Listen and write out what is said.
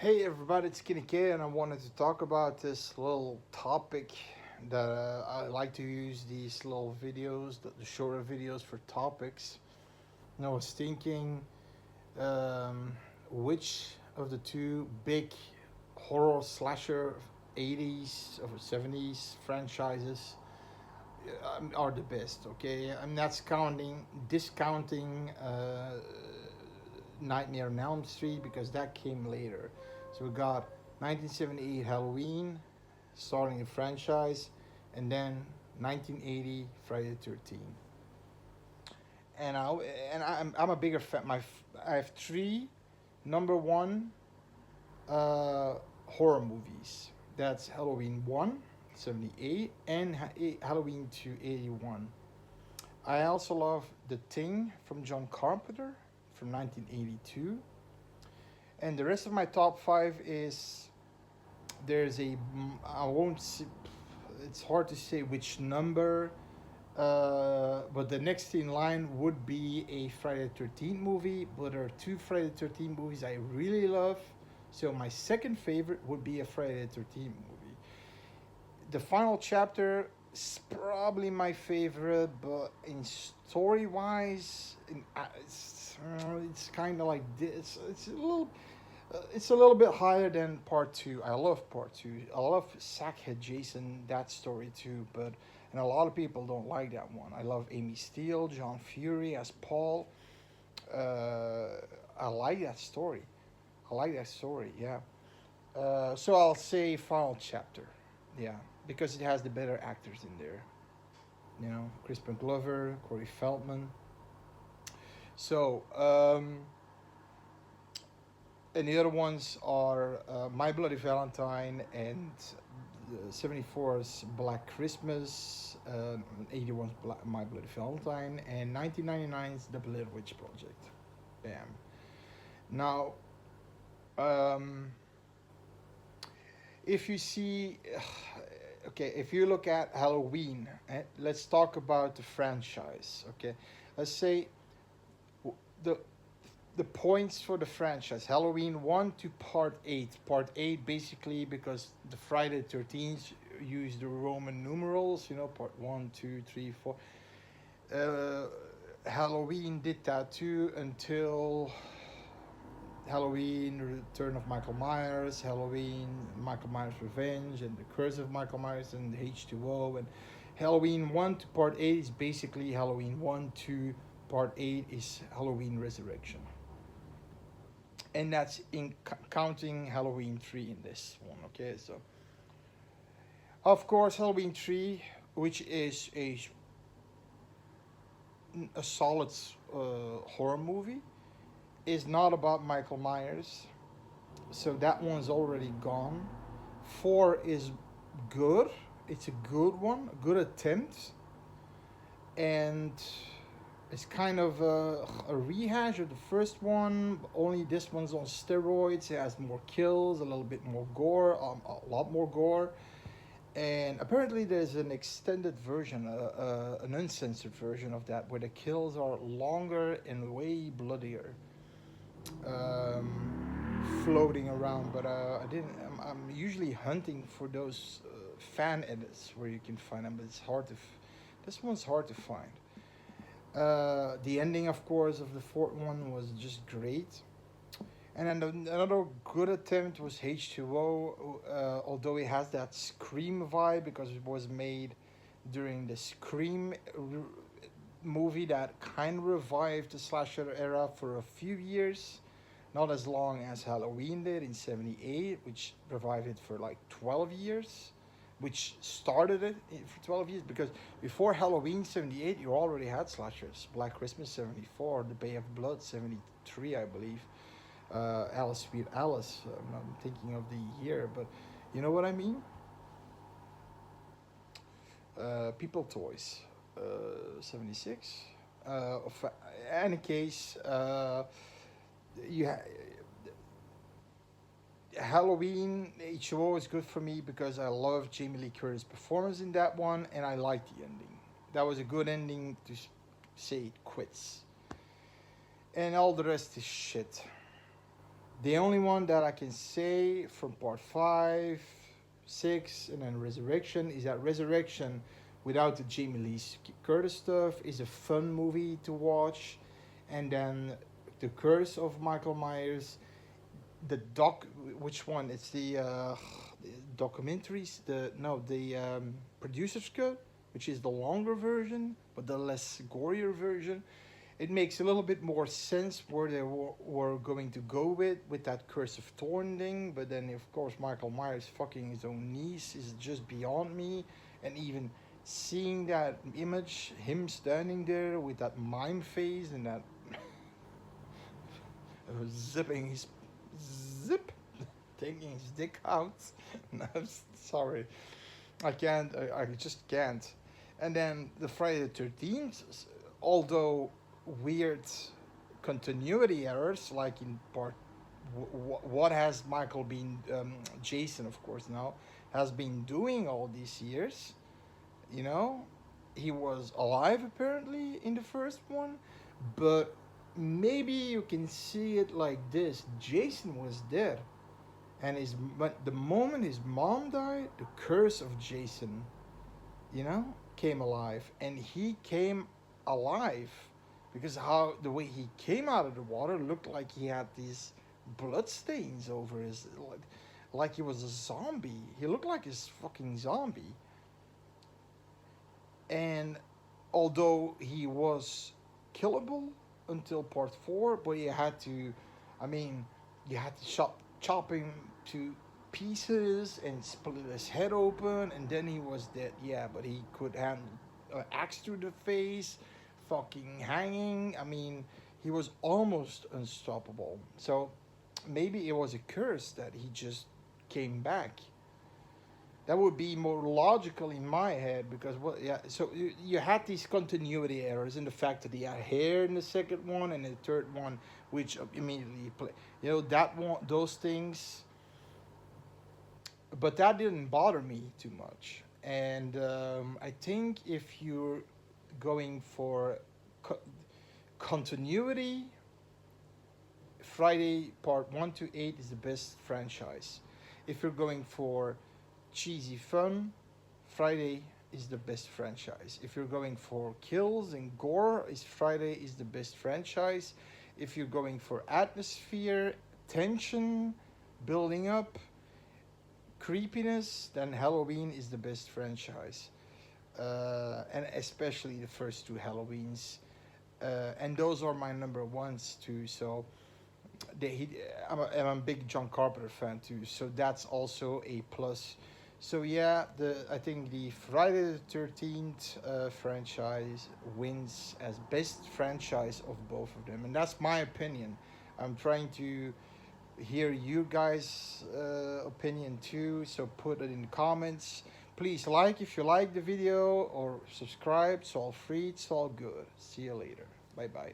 Hey everybody, it's Skinny K, and I wanted to talk about this little topic that I like to use these little videos, the shorter videos for topics. And I was thinking, um, which of the two big horror slasher 80s or 70s franchises are the best? Okay, I'm not discounting Nightmare on Elm Street because that came later. So we got 1978 Halloween, starting a franchise, and then 1980 Friday the 13th. And I I'm a bigger fan. I have three number one horror movies. That's Halloween 1, 78, and Halloween 2, 81. I also love The Thing from John Carpenter from 1982. And the rest of my top five is there's a I won't see, it's hard to say which number, but the next in line would be a Friday the 13th movie. But there are two Friday the 13th movies I really love. So my second favorite would be a Friday the 13th movie. The final chapter is probably my favorite, but in story wise, it's kind of like this. It's a little bit higher than part two. I love part two. I love Sackhead Jason, that story too, but and a lot of people don't like that one. I love Amy Steele, John Fury as Paul. Uh, I like that story. I like that story. Yeah. So I'll say final chapter. Yeah, because it has the better actors in there. You know, Crispin Glover, Corey Feldman. So and the other ones are My Bloody Valentine and 74's Black Christmas, 81's My Bloody Valentine, and 1999's The Blair Witch Project. Bam. Now, um, if you see, okay, if you look at Halloween, let's talk about the franchise. Okay, let's say the the points for the franchise Halloween 1 to part 8. Part 8 basically because the Friday the 13th use the Roman numerals, you know, part 1, 2, 3, 4. Halloween did that too until Halloween Return of Michael Myers, Halloween Michael Myers Revenge, and the Curse of Michael Myers, and H2O. And Halloween 1 to part 8 is basically Halloween 1 to part 8 is Halloween Resurrection. And that's in counting Halloween 3 in this one. Okay, so of course Halloween 3, which is a solid horror movie, is not about Michael Myers, so that one's already gone. 4 is good. It's a good one, a good attempt, and it's kind of a rehash of the first one. Only this one's on steroids. It has more kills, a little bit more gore, a lot more gore. And apparently, there's an extended version, an uncensored version of that, where the kills are longer and way bloodier, floating around. But I didn't. I'm usually hunting for those fan edits where you can find them, but it's hard to. This one's hard to find. The ending, of course, of the fourth one was just great. And then another good attempt was H2O, although it has that Scream vibe because it was made during the Scream movie that kind of revived the slasher era for a few years. Not as long as Halloween did in 78, which revived it for like 12 years, which started it for 12 years because before Halloween 78, you already had slashers. Black Christmas 74, The Bay of Blood 73, I believe. Alice Sweet Alice, I'm thinking of the year, but you know what I mean? People Toys 76. Of any case, you Halloween H2O is good for me because I love Jamie Lee Curtis' performance in that one, and I like the ending. That was a good ending to say it quits. And all the rest is shit. The only one that I can say from part 5, 6, and then Resurrection is that Resurrection, without the Jamie Lee Curtis stuff, is a fun movie to watch. And then The Curse of Michael Myers, the doc, which one? It's the documentaries. The producer's cut, which is the longer version, but the less gorier version. It makes a little bit more sense where they were going to go with that Curse of Thorn thing. But then, of course, Michael Myers fucking his own niece is just beyond me. And even seeing that image, him standing there with that mime face and that zipping his zip, taking his dick out. No, sorry, I can't. I just can't. And then the Friday the 13th, although weird continuity errors, like in part, what has Michael been, Jason, of course, now has been doing all these years? You know, he was alive apparently in the first one, but maybe you can see it like this: Jason was dead, and but the moment his mom died, the curse of Jason, came alive, and he came alive because how the way he came out of the water looked like he had these blood stains over his, like he was a zombie. He looked like his fucking zombie. And although he was killable until part 4, but you had to, I mean, you had to chop him to pieces and split his head open, and then he was dead. Yeah, but he could handle an axe to the face, fucking hanging. I mean, he was almost unstoppable. So maybe it was a curse that he just came back. That would be more logical in my head because yeah. So you had these continuity errors in the fact that he had hair in the second one and the third one, which immediately play. That one, those things. But that didn't bother me too much, and I think if you're going for continuity, Friday Part 1 to 8 is the best franchise. If you're going for cheesy fun, Friday is the best franchise. If you're going for kills and gore, Friday is the best franchise. If you're going for atmosphere, tension, building up, creepiness, then Halloween is the best franchise. And especially the first two Halloweens. And those are my number ones too. So I'm a big John Carpenter fan too. So that's also a plus. So yeah, I think the Friday the 13th franchise wins as best franchise of both of them, and that's my opinion. I'm trying to hear you guys' opinion too. So put it in the comments. Please like if you like the video or subscribe. It's all free. It's all good. See you later. Bye bye.